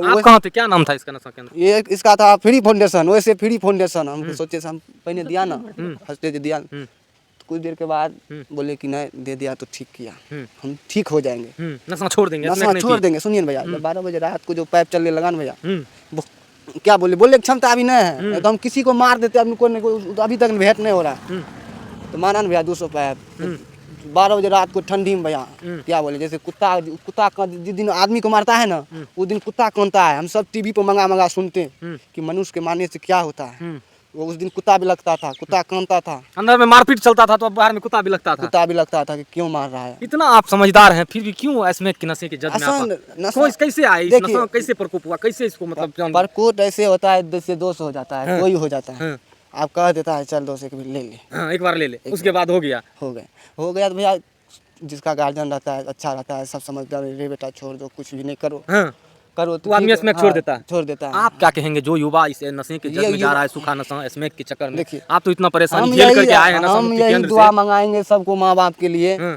आप कहाँ थे, क्या नाम था इसका नशा केंद्र? ये इसका था फ्री फाउंडेशन, वैसे फ्री फाउंडेशन हम सोचे हम पहले दिया ना, फर्स्ट डे दिया, तो कुछ देर के बाद बोले कि नहीं दे दिया तो ठीक किया, हम ठीक हो जाएंगे, नशा छोड़ देंगे, नशा छोड़ देंगे। सुनिए भैया, 12 बजे रात को जो पाइप चलने लगा ना भैया, वो क्या बोले क्षमता अभी नहीं है, तो हम किसी को मार देते, अभी तक भेंट नहीं हो रहा, तो माना ना भैया 200 पाइप 12 बजे रात को ठंडी में भैया, क्या बोले जैसे कुत्ता जिस दिन आदमी को मारता है ना, उस दिन कुत्ता कांपता है। हम सब टीवी पर मंगा सुनते हैं कि मनुष्य के मारने से क्या होता है। वो उस दिन कुत्ता भी लगता था, कुत्ता कांपता था, अंदर में मारपीट चलता था, तो अब बाहर में कुत्ता भी लगता था कि क्यों मार रहा है। इतना आप समझदार हैं, फिर भी क्यों स्मैक के नशे के जद में आप कैसे आए, इस नशा कैसे प्रकोप हुआ, कैसे इसको मतलब प्रकोप ऐसे होता है, जैसे दोष हो जाता है, कोई हो जाता है, आप कह देता है चल दोस्त ले ले, एक बार ले ले, उसके बाद हो गया तो भैया जिसका गार्जियन रहता है अच्छा रहता है, सब समझदार, रे बेटा छोड़ दो, कुछ भी नहीं करो, करो तो आदमी स्मैक छोड़ देता है। आप क्या कहेंगे जो युवा इस नशे के जद में जा रहा है, सूखा नशा स्मैक के चक्कर में? देखिए आप तो इतना परेशानी झेल करके आए हैं, हम यही दुआ मंगाएंगे सबको, माँ बाप के लिए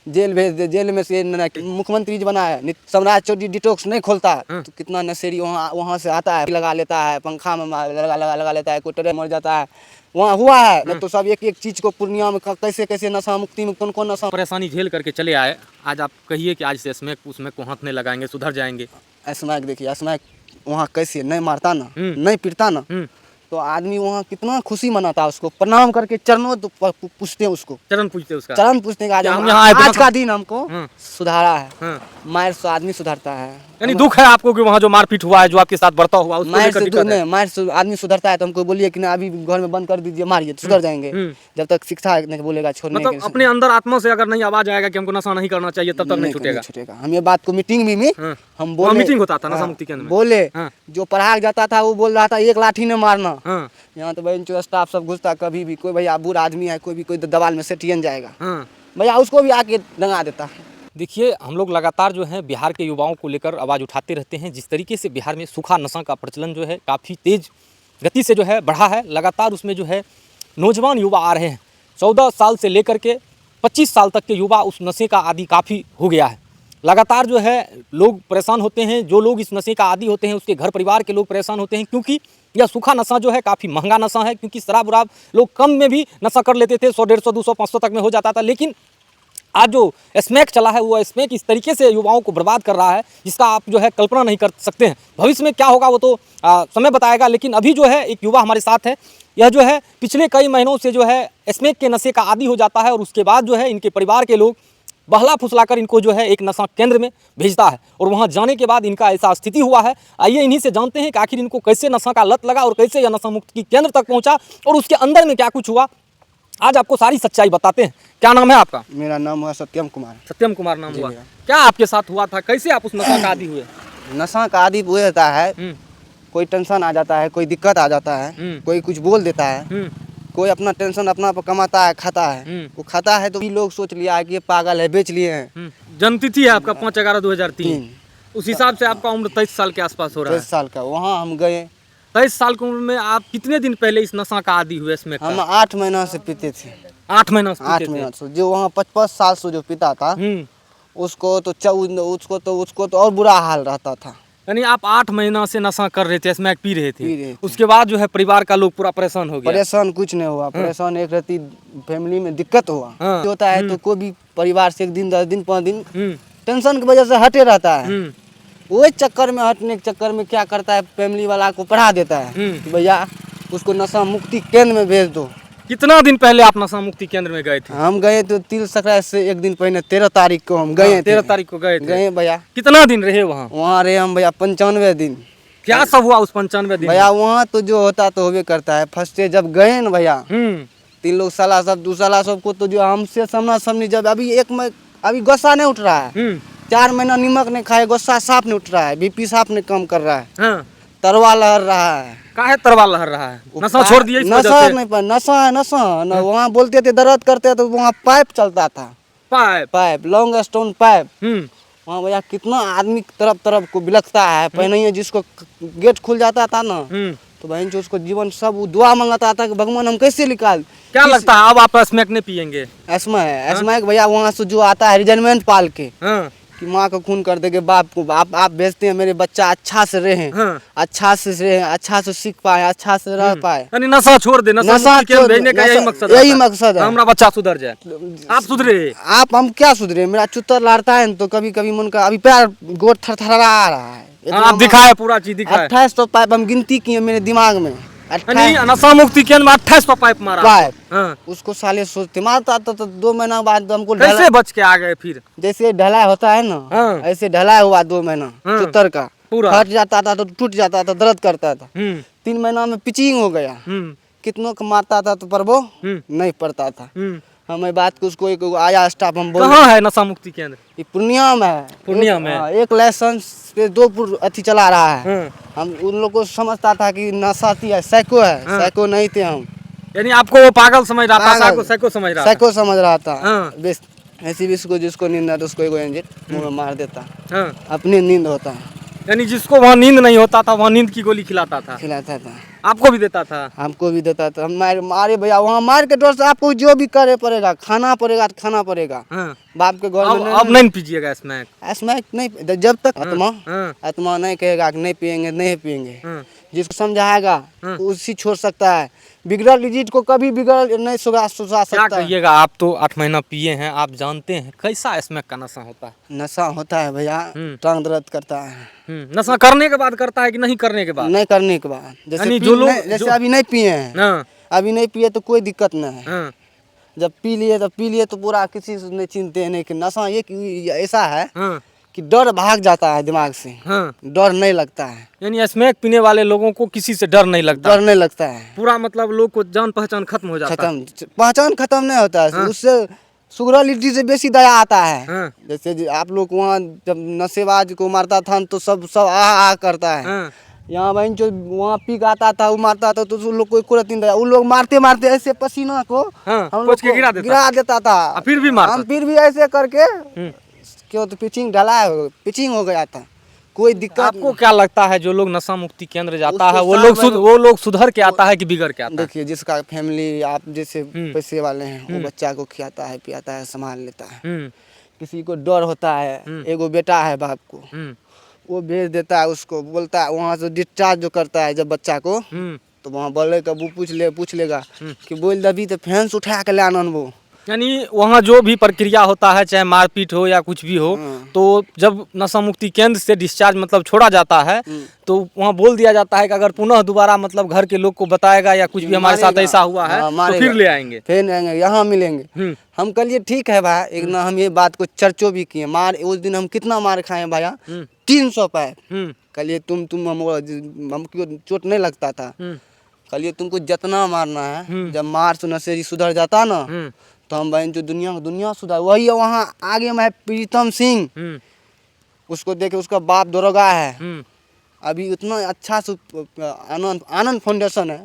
जेल भेज दे, जेल में से मुख्यमंत्री जी बना है, सम्राट चौधरी डिटॉक्स नहीं खोलता तो कितना नशेड़ी वहाँ से आता है, लगा लेता है, पंखा में लगा लेता है, कोई ट्रेन मर जाता है, वहाँ हुआ है न, तो सब एक चीज को पूर्णिया में कैसे नशा मुक्ति में कौन नशा परेशानी झेल करके चले आए, आज आप कहिए कि आज से स्मैक उसमें को हाथ नहीं लगाएंगे, सुधर जाएंगे। स्मैक देखिए, स्मैक वहाँ कैसे नहीं मारता ना, नहीं पीटता ना, तो आदमी वहाँ कितना खुशी मनाता है, उसको प्रणाम करके चरणों तो पूछते हैं, उसको चरण पूछते हैं, उसका चरण पूछते हैं। आज का दिन हमको सुधारा है, मार से आदमी सुधरता है, यानी दुख है आपको कि वहाँ जो मारपीट हुआ है, जो आपके साथ बर्ताव हुआ, मार से आदमी सुधरता है, तो हमको बोलिए कि ना अभी घर में बंद कर दीजिए, मारिए तो सुधर जाएंगे, जब तक शिक्षा नहीं बोलेगा छोड़ने के। मतलब अपने अंदर आत्मा से अगर नहीं आवाज आएगा कि हमको नशा नहीं करना चाहिए, तब तक नहीं छूटेगा। हम ये बात को मीटिंग में हम बोले, मीटिंग होता था नशा मुक्ति केंद्र में, बोले जो पढ़ा जाता था वो बोल रहा था एक लाठी ने मारना, यहाँ तो भाई स्टाफ सब घुसता, कभी भी कोई भैया बूढ़ा आदमी है, कोई दवाल में सेटियन जाएगा भैया, उसको भी आके दंगा देता है। देखिए हम लोग लगातार जो है बिहार के युवाओं को लेकर आवाज़ उठाते रहते हैं। जिस तरीके से बिहार में सूखा नशा का प्रचलन जो है काफ़ी तेज़ गति से जो है बढ़ा है, लगातार उसमें जो है नौजवान युवा आ रहे हैं, 14 साल से लेकर के 25 साल तक के युवा उस नशे का आदी काफ़ी हो गया है। लगातार जो है लोग परेशान होते हैं, जो लोग इस नशे का आदी होते हैं उसके घर परिवार के लोग परेशान होते हैं, क्योंकि यह सूखा नशा जो है काफ़ी महंगा नशा है। क्योंकि शराब उराब लोग कम में भी नशा कर लेते थे, 100, 150, 200, 500 तक में हो जाता था, लेकिन आज जो स्मैक चला है वो स्मैक इस तरीके से युवाओं को बर्बाद कर रहा है जिसका आप जो है कल्पना नहीं कर सकते हैं। भविष्य में क्या होगा वो तो समय बताएगा, लेकिन अभी जो है एक युवा हमारे साथ है, यह जो है पिछले कई महीनों से जो है स्मैक के नशे का आदी हो जाता है, और उसके बाद जो है इनके परिवार के लोग बहला फुसलाकर इनको जो है एक नशा केंद्र में भेजता है, और वहाँ जाने के बाद इनका ऐसा स्थिति हुआ है। आइए इन्हीं से जानते हैं कि आखिर इनको कैसे नशा का लत लगा और कैसे यह नशा मुक्ति केंद्र तक पहुँचा और उसके अंदर में क्या कुछ हुआ। आज आपको सारी सच्चाई बताते हैं। क्या नाम है आपका? मेरा नाम हुआ सत्यम कुमार। सत्यम कुमार नाम हुआ। क्या आपके साथ हुआ था, कैसे आप उस नशा का आदी हुए? नशा का आदी हुए रहता है, कोई टेंशन आ जाता है, कोई दिक्कत आ जाता है, कोई कुछ बोल देता है, कोई अपना टेंशन अपना पर कमाता है, खाता है, वो खाता है तो भी लोग सोच लिया है कि ये पागल है, बेच लिए हैं। जन्मतिथि है आपका 5/11/2003, उस हिसाब से आपका उम्र 23 साल के आसपास हो रहा है। 23 साल का। वहाँ हम गए। 23 साल की उम्र में आप कितने दिन पहले इस नशा का आदी हुए? इसमें हम 8 महीना से पीते थे। 8 महीना से? 8 महीना से। जो वहाँ 55 साल से जो पीता था उसको तो और बुरा हाल रहता था। यानी आप 8 महीना से नशा कर रहे थे, स्मैक पी रहे थे। उसके बाद जो है परिवार का लोग पूरा परेशान हो गया। परेशान कुछ नहीं हुआ, परेशान एक रहती फैमिली में दिक्कत हुआ होता है, तो कोई भी परिवार से 1 दिन 10 दिन 5 दिन टेंशन की वजह से हटे रहता है। वो चक्कर में हटने के चक्कर में क्या करता है, फैमिली वाला को पढ़ा देता है भैया उसको नशा मुक्ति केंद्र में भेज दो। कितना दिन पहले आप नशा मुक्ति केंद्र में गए थे? हम गए तो तिल संक्रांति से 1 दिन पहले 13 तारीख को हम गए। 13 तारीख को गए भैया। कितना दिन रहे वहाँ? वहाँ रहे हम भैया 95 दिन। क्या सब हुआ उस 95 दिन भैया? वहाँ तो जो होता तो होबे करता है। फर्स्ट डे जब गए न भैया, 3 लोग साला सब दूसरा सबको तो जो हमसे सामना सामनी, जब अभी गुस्सा नहीं उठ रहा है, 4 महीना नमक नहीं खाए, गुस्सा साफ नहीं उठ रहा है, बीपी साफ नहीं कम कर रहा है, तरवा लहर रहा है। काहे तरवा लहर रहा है? नशा छोड़ दिए? नशा नहीं पर नशा है, नशा न। वहाँ बोलते थे दर्द करते तो वहाँ पाइप चलता था, पाइप लॉन्ग स्टोन पाइप। वहाँ भैया कितना आदमी तरफ को बिलखता है। पहले जिसको गेट खुल जाता था ना, तो बहन जो उसको जीवन सब दुआ मंगाता था कि भगवान हम कैसे निकाल। क्या लगता है अब आप स्मैक नहीं पियेंगे? स्मैक भैया वहाँ से जो आता है रिजर्वेंट पाल के कि माँ को खून कर देंगे बाप को, आप भेजते हैं मेरे बच्चा अच्छा से रहे, हाँ। अच्छा से रहे, अच्छा से सीख पाए, अच्छा से रह पाए। यानी नशा छोड़ दे, नशा मुक्ति केंद्र भेजने का यही मकसद यही रहता है। मकसद है। हमारा बच्चा सुधर जाए। आप सुधरे? आप हम क्या सुधरे, मेरा चुतर लड़ता है न, तो कभी कभी मन का अभी पैर गोड़ थरथरा रहा है। हाँ, आप दिखाए, पूरा चीज दिखाए। 2800 पाइप हम गिनती किए मेरे दिमाग में। यानी नशा मुक्ति केंद्र में 2800 पाइप मारा पाइप। हाँ। उसको साले सोचते मारता तो 2 महीना बाद हमको कैसे बच के आ गए फिर? जैसे ढलाई होता है ना, हाँ। ऐसे ढलाई हुआ 2 महीना हाँ। चुतर का, पूरा फट जाता था तो टूट जाता था, दर्द करता था। 3 महीना में पिचिंग हो गया। कितनों को मारता था तो पर वो नहीं पड़ता था। हमें बात को उसको एक आया स्टाफ, हम बोल कहाँ है नशा मुक्ति केंद्र? ये पूर्णिया में है। पूर्णिया में? हाँ, एक लाइसेंस पे 2 अथी चला रहा है। हम उन लोग को समझता था कि नशाती है, साइको है। साइको नहीं थे हम। यानी आपको वो पागल समझ रहा था, साइको समझ रहा था। साइको समझ रहा था। हाँ। ऐसी भी इसको जिसको नींद आता उसको एगो एंजेल मुंह में मार देता। हाँ। अपनी नींद होता है। यानी जिसको वहाँ नींद नहीं होता था, वहाँ नींद की गोली खिलाता था। खिलाता था। आपको भी देता था? हमको भी देता था। हम मारे भैया, वहाँ मार के डर से आपको जो भी करे पड़ेगा, खाना पड़ेगा तो खाना पड़ेगा। हाँ। बाप के घर में अब नहीं पीजिएगा स्मैक? स्मैक नहीं, जब तक आत्मा नहीं कहेगा कि नहीं पियेंगे, नहीं पियेंगे। जिसको समझाएगा उसी छोड़ सकता है। बिगड़ल डिजीज को कभी बिगड़ नहीं सुधा क्या सकता। कहिएगा, आप तो 8 महीना पिए हैं, आप जानते हैं कैसा स्मैक का नशा होता है? नशा होता है भैया, टांग दर्द करता है। नशा करने के बाद करता है कि नहीं करने के बाद? नहीं करने के बाद। जैसे जैसे अभी नहीं पिए हैं, अभी नहीं पिए तो कोई दिक्कत नहीं है। जब पी लिए तो पूरा किसी से नहीं चिंते नहीं कि नशा ये ऐसा है कि डर भाग जाता है दिमाग से। डर नहीं लगता है। यानी स्मैक पीने वाले लोगों को किसी से डर नहीं लगता? डर नहीं लगता है। पूरा मतलब लोग को जान पहचान खत्म हो जाता है। पहचान खत्म नहीं होता है। उससे सुगरलिटी से बेसी दया आता है। जैसे आप लोग वहाँ जब नशेबाज को मारता था तो सब आ करता है। यहाँ बहन जो वहाँ पीक आता था, वो मारता था तो उन लोग को कोई नहीं दया। उन लोग मारते मारते ऐसे पसीना को हम लोग को गिरा देता था। फिर भी मारता। हम फिर भी ऐसे करके क्यों तो पिचिंग हो गया था। कोई दिक्कत। आपको क्या लगता है जो लोग नशा मुक्ति केंद्र जाता है वो लोग सुधर के आता है कि बिगड़ के आता है? देखिए, जिसका फैमिली आप जैसे पैसे वाले हैं, वो बच्चा को खिलाता है, पियाता है, संभाल लेता है। किसी को डर होता है, एगो बेटा है बाप को, वो भेज देता है उसको, बोलता है वहाँ से डिस्चार्ज जो करता है जब बच्चा को, तो वहाँ बोलेगा वो पूछ लेगा कि बोल दबी तो फैंस उठा के लाना वो। यानी वहाँ जो भी प्रक्रिया होता है, चाहे मारपीट हो या कुछ भी हो, तो जब नशा मुक्ति केंद्र से डिस्चार्ज मतलब छोड़ा जाता है तो वहाँ बोल दिया जाता है कि अगर पुनः दोबारा मतलब घर के लोग को बताएगा या कुछ भी हमारे साथ ऐसा हुआ है तो फिर ले आएंगे, फिर आएंगे, यहाँ मिलेंगे। हम कहिए ठीक है भाई, एक ना हम ये बात को चर्चो भी किए। मार उस दिन हम कितना मार खाए भैया, 300 पाइप। कहिए तुम हमको चोट नहीं लगता था। कहिए तुमको जितना मारना है, जब मार से नशेड़ी सुधर जाता ना तो हम बहन जो दुनिया सुधार। वही वहाँ आगे में है प्रीतम सिंह, उसको देखे, उसका बाप दरोगा है। अभी उतना अच्छा से आनंद फाउंडेशन है,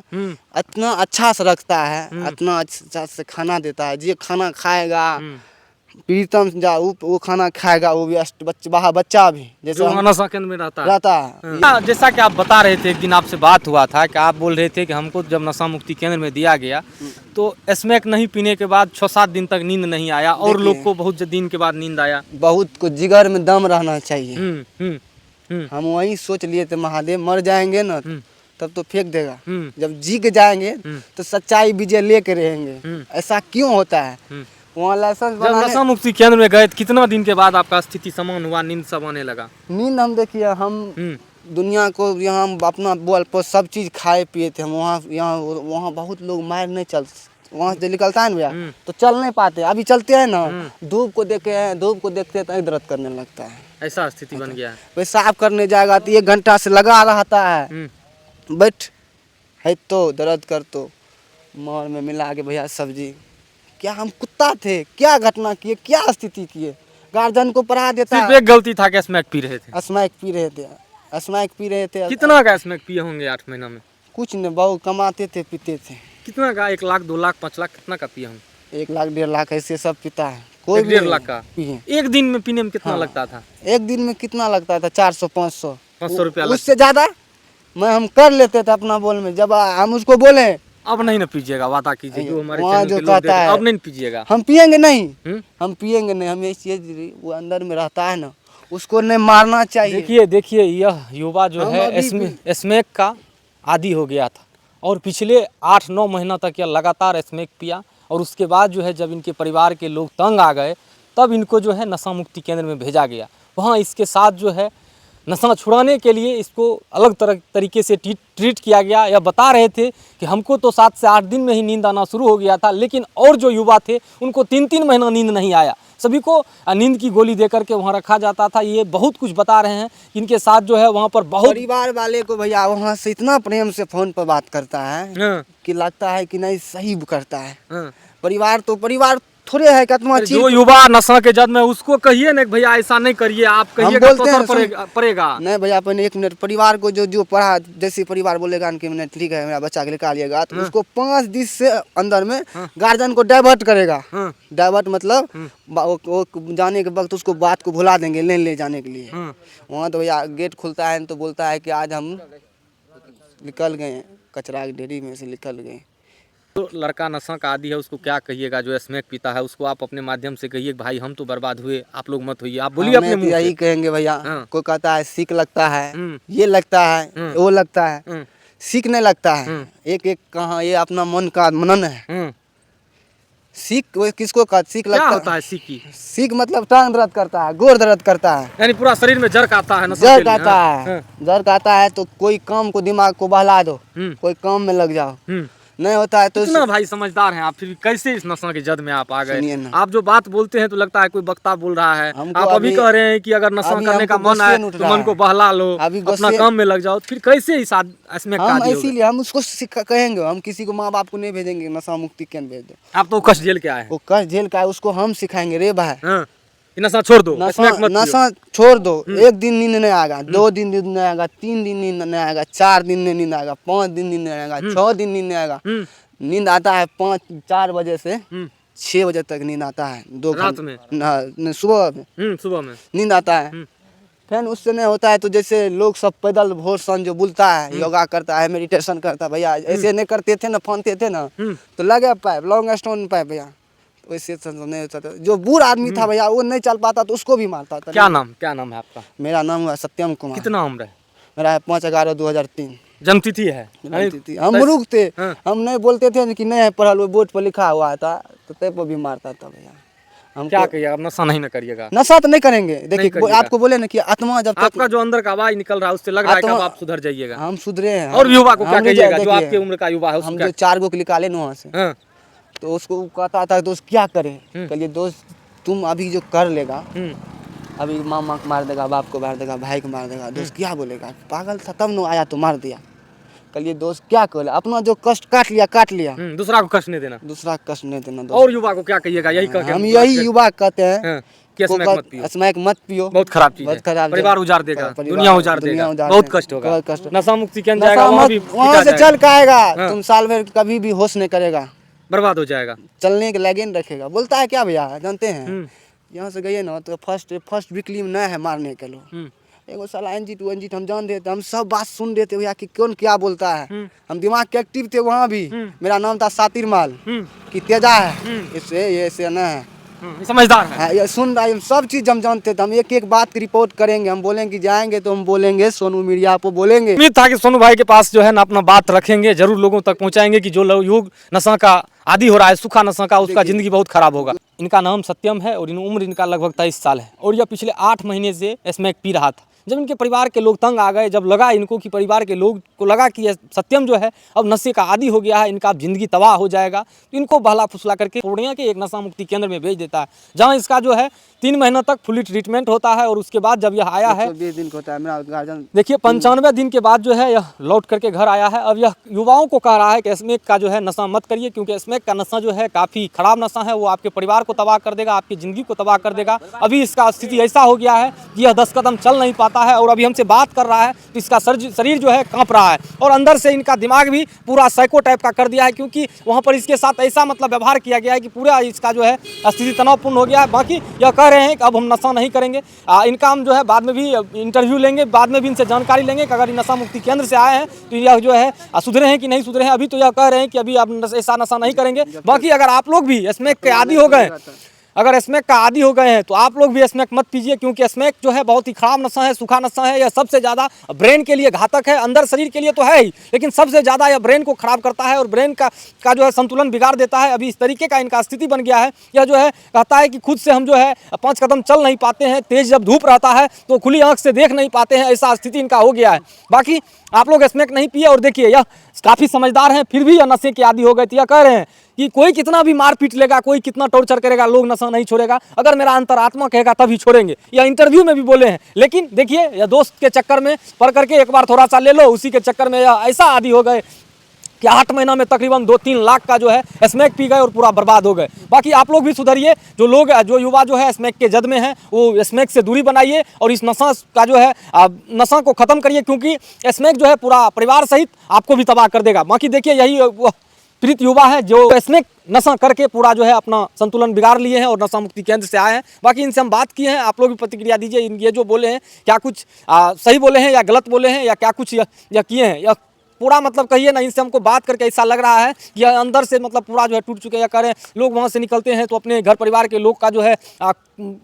इतना अच्छा से रखता है, इतना अच्छा से खाना देता है। जो खाना खाएगा प्रीतम वो खाना खाएगा, वो भी बच्चा भी जैसे नशा केंद्र में रहता है। जैसा कि आप बता रहे थे, एक दिन आपसे बात हुआ था कि आप बोल रहे थे कि हमको जब नशा मुक्ति केंद्र में दिया गया तो स्मैक नहीं पीने के बाद 6-7 दिन तक नींद नहीं आया और लोग को बहुत दिन के बाद नींद आया। बहुत को जिगर में दम रहना चाहिए। हम वही सोच लिए थे, महादेव मर जाएंगे ना तब तो फेंक देगा, जब जी के जाएंगे तो सच्चाई विजय लेके रहेंगे। ऐसा क्यों होता है? वहाँ लाइसेंस जब नशा मुक्ति केंद्र में गए कितना दिन के बाद आपका स्थिति समान हुआ, नींद सब आने लगा? नींद हम देखिए, हम दुनिया को यहाँ अपना बोल पर सब चीज़ खाए पिए थे। हम वहाँ बहुत लोग मार नहीं चल, वहाँ से निकलता है ना भैया तो चल नहीं पाते। अभी चलते हैं ना, धूप को देखते हैं तो दर्द करने लगता है। ऐसा स्थिति बन गया है। पेशाब करने जाएगा तो 1 घंटा से लगा रहता है, बैठ है तो दर्द कर तो मॉल में मिला के भैया सब्जी। क्या हम कुत्ता थे? क्या घटना किए, क्या स्थिति किए? गार्जियन को पढ़ा देता। सिर्फ एक गलती था कि स्मैक पी रहे थे। स्मैक पी रहे थे। कितना का स्मैक पिए होंगे 8 महीना में? कुछ नहीं, बहुत कमाते थे, पीते थे। कितना का? 1 लाख, 2 लाख, 5 लाख, कितना का पिए होंगे? 1 लाख 1.5 लाख ऐसे सब पीता है। कोई 1.5 लाख का पिए। एक दिन में पीने में कितना लगता था? एक दिन में कितना लगता था? 400-500 रुपया। उससे ज्यादा हम कर लेते थे अपना बोल में। जब हम उसको बोले अब नहीं ना पीजिएगा, वादा कीजिए जो हमारे वहाँ चैनल जो के लोग कहता है अब नहीं पीजिएगा। हम पिएंगे नहीं, हम पिएंगे नहीं। हम ये चीज वो अंदर में रहता है ना, उसको नहीं मारना चाहिए। देखिए देखिए, यह युवा जो हम है अभी स्मैक का आदी हो गया था और पिछले 8-9 महीना तक यह लगातार स्मैक पिया और उसके बाद जो है जब इनके परिवार के लोग तंग आ गए तब इनको जो है नशा मुक्ति केंद्र में भेजा गया। वहाँ इसके साथ जो है नशा छुड़ाने के लिए इसको अलग तरीके से ट्रीट किया गया। यह बता रहे थे कि हमको तो 7 से 8 दिन में ही नींद आना शुरू हो गया था, लेकिन और जो युवा थे उनको 3-3 महीना नींद नहीं आया। सभी को नींद की गोली देकर के वहाँ रखा जाता था। ये बहुत कुछ बता रहे हैं। इनके साथ जो है वहाँ पर बहुत परिवार वाले को भैया वहाँ से इतना प्रेम से फोन पर बात करता है कि लगता है कि नहीं सही करता है। परिवार तो परिवार थोड़े है कि जो युवा नशा के जद में उसको कहिए ना भैया ऐसा नहीं करिए, आप कहिएगा तो असर पड़ेगा। नहीं भैया अपन 1 मिनट, परिवार को जो पढ़ा जैसे परिवार बोलेगा कि मैंने ठीक है मेरा बच्चा के निकालिएगा तो उसको 5 दिन से अंदर में गार्जियन को डाइवर्ट करेगा। डाइवर्ट मतलब वो जाने के वक्त उसको बात को भुला देंगे ले जाने के लिए। वहाँ तो भैया गेट खुलता है तो बोलता है कि आज हम निकल गए, कचरा की ढेरी में से निकल गए। तो लड़का नशा का आदी है, उसको क्या कहिएगा जो स्मैक पीता है? उसको आप अपने माध्यम से कहिए भाई हम तो बर्बाद हुए, आप लोग मत होइए। आप बोलिए अपने मुंह से। यही कहेंगे भैया। कोई कहता है सीख लगता है, ये लगता है, वो लगता है, सीख नहीं लगता है। एक एक कहाँ ये अपना मन का मनन है। सीख किसको का सीख लगता होता है? सीख मतलब टांग दर्द करता है, गोर दर्द करता है, यानी पूरा शरीर में जर्क आता है। जर्क आता है, जर्क आता है तो कोई काम को दिमाग को बहला दो, कोई काम में लग जाओ, नहीं होता है तो इतना भाई समझदार हैं आप, फिर कैसे इस नशा के जद में आप आ गए? आप जो बात बोलते हैं तो लगता है कोई वक्ता बोल रहा है। आप अभी कह रहे हैं कि अगर नशा करने का मन है तो मन को बहला लो, अपना काम में लग जाओ, फिर कैसे इसमें हम इसीलिए हम उसको कहेंगे, हम किसी को माँ बाप को नहीं भेजेंगे नशा मुक्ति केंद्र भेज दो। आप तो कष्ट झेल के आए हैं। वो कष्ट झेल का है, उसको हम सिखाएंगे रे भाई नशा छोड़ दो, नशा छोड़ दो। 1 दिन नींद नहीं आएगा, 2 दिन नींद नहीं आएगा, 3 दिन नींद नहीं आएगा, 4 दिन नींद आएगा, 5 दिन नींद नहीं आएगा, 6 दिन नींद नहीं आएगा। नींद आता है 4 बजे से 6 बजे तक नींद आता है। 2 रात में सुबह में नींद आता है। फिर उससे नहीं होता है तो जैसे लोग सब पैदल भोर सांझ जो बुलता है, योगा करता है, मेडिटेशन करता है भैया, ऐसे नहीं करते थे ना, फानते थे ना तो लगे पाइप, लॉन्ग स्टोन पाइप भैया, वैसे नहीं होता था। जो बूढ़ आदमी था भैया वो नहीं चल पाता तो उसको भी मारता था। क्या नाम है आपका? मेरा नाम है सत्यम कुमार। कितना उम्र है? मेरा है 5/11/2003। जन्मतिथि है? हम मूर्ख थे, हम नहीं बोलते थे कि नहीं है पढ़ल, वो बोर्ड पर लिखा हुआ था तो तय पर भी मारता था भैया। हम क्या कहिए, आप नशा नहीं करिएगा। नशा तो नहीं करेंगे। देखिए आपको बोले ना कि आत्मा जब तक आपका जो अंदर का आवाज निकल रहा है उससे लग रहा है कि आप सुधर जाइएगा। हम सुधरे हैं। और युवा को क्या कहिएगा जो आपके उम्र का युवा है? हम जो 4 गो निकाले ना वहाँ से तो उसको कहता था दोस्त क्या करें, कहिए दोस्त तुम अभी जो कर लेगा, अभी मामा को मार देगा, बाप को मार देगा, भाई को मार देगा, दोस्त क्या बोलेगा, पागल था तब न आया तो मार दिया। कहिए दोस्त क्या करे, अपना जो कष्ट काट लिया, दूसरा को कष्ट नहीं देना, दूसरा कष्ट नहीं देना। और युवा को क्या कहिएगा? यही कह के हम यही युवा कहते हैं कि स्मैक मत पियो, बहुत खराब चीज है, परिवार उजाड़ देगा, दुनिया उजाड़ देगा, बहुत कष्ट होगा। नशा मुक्ति केंद्र जाएगा, वहाँ से चल के आएगा, तुम साल भर कभी भी होश नहीं करेगा, बर्बाद हो जाएगा, चलने के लगे रखेगा। बोलता है क्या भैया जानते हैं, यहाँ से गए ना तो फर्स्ट वीकली में नहीं है मारने के लोग, एगो साला एनजीट हम जान देते, हम सब बात सुन देते भैया कि कौन क्या बोलता है। हम दिमाग के एक्टिव थे वहाँ भी। मेरा नाम था सातिर माल कि तेजा है, इससे ये ऐसे न है, समझदार है, ये सुन रहा है, सब चीज हम जानते थे। हम एक एक बात की रिपोर्ट करेंगे, हम बोलेंगे कि जाएंगे तो हम बोलेंगे सोनू मीडिया को बोलेंगे। उम्मीद था कि सोनू भाई के पास जो है ना अपना बात रखेंगे, जरूर लोगों तक पहुंचाएंगे कि जो युग नशा का आदी हो रहा है, सूखा नशा का, उसका जिंदगी बहुत खराब होगा। इनका नाम सत्यम है और उम्र इनका लगभग 23 साल है और यह पिछले 8 महीने से स्मैक पी रहा था। जब इनके परिवार के लोग तंग आ गए, जब लगा इनको कि परिवार के लोग को लगा कि सत्यम जो है अब नशे का आदी हो गया है, इनका जिंदगी तबाह हो जाएगा, तो इनको बहला फुसला करके पूर्णिया के एक नशा मुक्ति केंद्र में भेज देता है, जहां इसका जो है 3 महीना तक फुली ट्रीटमेंट होता है। और उसके बाद जब यह आया है, 20 दिन होता है मेरा गार्जियन, देखिए 95 दिन के बाद जो है यह लौट करके घर आया है। अब यह युवाओं को कह रहा है कि स्मैक का जो है नशा मत करिए, क्योंकि स्मैक का नशा जो है काफ़ी खराब नशा है, वो आपके परिवार को तबाह कर देगा, आपकी ज़िंदगी को तबाह कर देगा। अभी इसका स्थिति ऐसा हो गया है कि यह 10 कदम चल नहीं पाता है और अभी हमसे बात कर रहा है तो इसका शरीर जो है काँप रहा है और अंदर से इनका दिमाग भी पूरा साइको टाइप का कर दिया है, क्योंकि वहाँ पर इसके साथ ऐसा मतलब व्यवहार किया गया है कि पूरा इसका जो है स्थिति तनावपूर्ण हो गया है। बाकी यह कह रहे हैं कि अब हम नशा नहीं करेंगे। इनका हम जो है बाद में भी इंटरव्यू लेंगे, बाद में भी इनसे जानकारी लेंगे कि अगर नशा मुक्ति केंद्र से आए हैं तो यह जो है सुधरे हैं कि नहीं सुधरे हैं। अभी तो यह कह रहे हैं कि अभी आप ऐसा नशा नहीं करेंगे। बाकी अगर आप लोग भी स्मैक के आदी हो गए, अगर स्मैक का आदी हो गए हैं तो आप लोग भी स्मैक मत पीजिए, क्योंकि स्मैक जो है बहुत ही खराब नशा है, सूखा नशा है। यह सबसे ज़्यादा ब्रेन के लिए घातक है, अंदर शरीर के लिए तो है ही, लेकिन सबसे ज़्यादा यह ब्रेन को खराब करता है और ब्रेन का जो है संतुलन बिगाड़ देता है। अभी इस तरीके का इनका स्थिति बन गया है। यह जो है कहता है कि खुद से हम जो है 5 कदम चल नहीं पाते हैं, तेज जब धूप रहता है तो खुली आंख से देख नहीं पाते हैं, ऐसा स्थिति इनका हो गया है। बाकी आप लोग स्मैक नहीं पिए। और देखिए यह काफ़ी समझदार हैं, फिर भी यह नशे के आदी हो गए थे। यह कह रहे हैं कि कोई कितना भी मार पीट लेगा, कोई कितना टॉर्चर करेगा, लोग नशा नहीं छोड़ेगा, अगर मेरा अंतरात्मा कहेगा तभी छोड़ेंगे। यह इंटरव्यू में भी बोले हैं। लेकिन देखिए यह दोस्त के चक्कर में पढ़ करके एक बार थोड़ा सा ले लो, उसी के चक्कर में यह ऐसा आदी हो गए कि 8 महीना में तकरीबन 2-3 लाख का जो है स्मैक पी गए और पूरा बर्बाद हो गए। बाकी आप लोग भी सुधरिए, जो युवा जो है स्मैक के जद में है वो स्मैक से दूरी बनाइए और इस नशा का जो है नशा को ख़त्म करिए, क्योंकि स्मैक जो है पूरा परिवार सहित आपको भी तबाह कर देगा। बाकी देखिए यही वो पीड़ित युवा है जो स्मैक नशा करके पूरा जो है अपना संतुलन बिगाड़ लिए हैं और नशा मुक्ति केंद्र से आए हैं। बाकी इनसे हम बात किए हैं, आप लोग भी प्रतिक्रिया दीजिए। ये जो बोले हैं क्या कुछ सही बोले हैं या गलत बोले हैं, या क्या कुछ या किए हैं, या पूरा मतलब कहिए ना। इनसे हमको बात करके ऐसा लग रहा है कि अंदर से मतलब पूरा जो है टूट चुके हैं। या करें लोग वहाँ से निकलते हैं तो अपने घर परिवार के लोग का जो है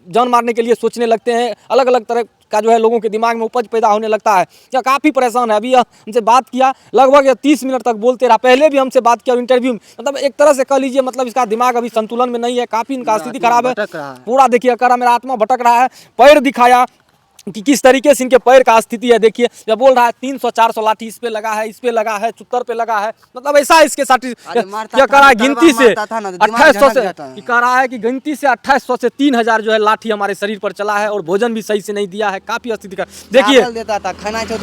जान मारने के लिए सोचने लगते हैं, अलग अलग तरह का जो है लोगों के दिमाग में उपज पैदा होने लगता है। या काफ़ी परेशान है। अभी हमसे बात किया लगभग 30 मिनट तक बोलते रहा, पहले भी हमसे बात किया इंटरव्यू में। मतलब एक तरह से कह लीजिए मतलब इसका दिमाग अभी संतुलन में नहीं है, काफ़ी इनका स्थिति खराब है। पूरा देखिए कह रहा मेरा आत्मा भटक रहा है। पैर दिखाया कि किस तरीके से इनके पैर का स्थिति है। देखिए जब बोल रहा है 300-400 लाठी इस पे लगा है, इस पे लगा है, चुत्तर पे लगा है, मतलब ऐसा इसके साथ क्या कह रहा है गिनती से 2800 से कह रहा है कि गिनती से 2800 से 3000 जो है लाठी हमारे शरीर पर चला है और भोजन भी सही से नहीं दिया है। काफी स्थिति का देखिए देता था, खाना तो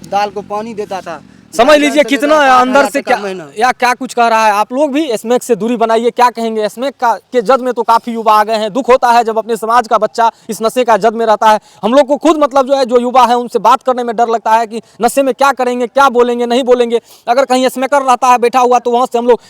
दाल को पानी देता था। समझ लीजिए कितना अंदर से क्या कुछ कह रहा है। आप लोग भी स्मैक से दूरी बनाइए। क्या कहेंगे, स्मैक के जद में तो काफ़ी युवा आ गए हैं। दुख होता है जब अपने समाज का बच्चा इस नशे का जद में रहता है। हम लोग को खुद मतलब जो है जो युवा है उनसे बात करने में डर लगता है कि नशे में क्या करेंगे, क्या बोलेंगे, नहीं बोलेंगे। अगर कहीं स्मैकर रहता है बैठा हुआ तो वहाँ से हम लोग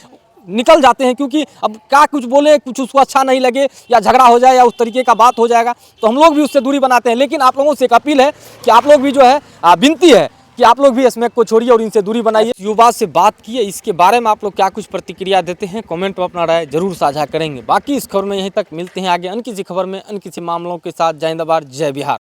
निकल जाते हैं, क्योंकि अब क्या कुछ बोले, कुछ उसको अच्छा नहीं लगे या झगड़ा हो जाए या उस तरीके का बात हो जाएगा, तो हम लोग भी उससे दूरी बनाते हैं। लेकिन आप लोगों से एक अपील है कि आप लोग भी जो है विनती है कि आप लोग भी स्मैक को छोड़िए और इनसे दूरी बनाइए। युवा से बात किए, इसके बारे में आप लोग क्या कुछ प्रतिक्रिया देते हैं, कमेंट में अपना राय जरूर साझा करेंगे। बाकी इस खबर में यहीं तक, मिलते हैं आगे अन्य किसी खबर में अन्य किसी मामलों के साथ। जय हिंद, जय बिहार।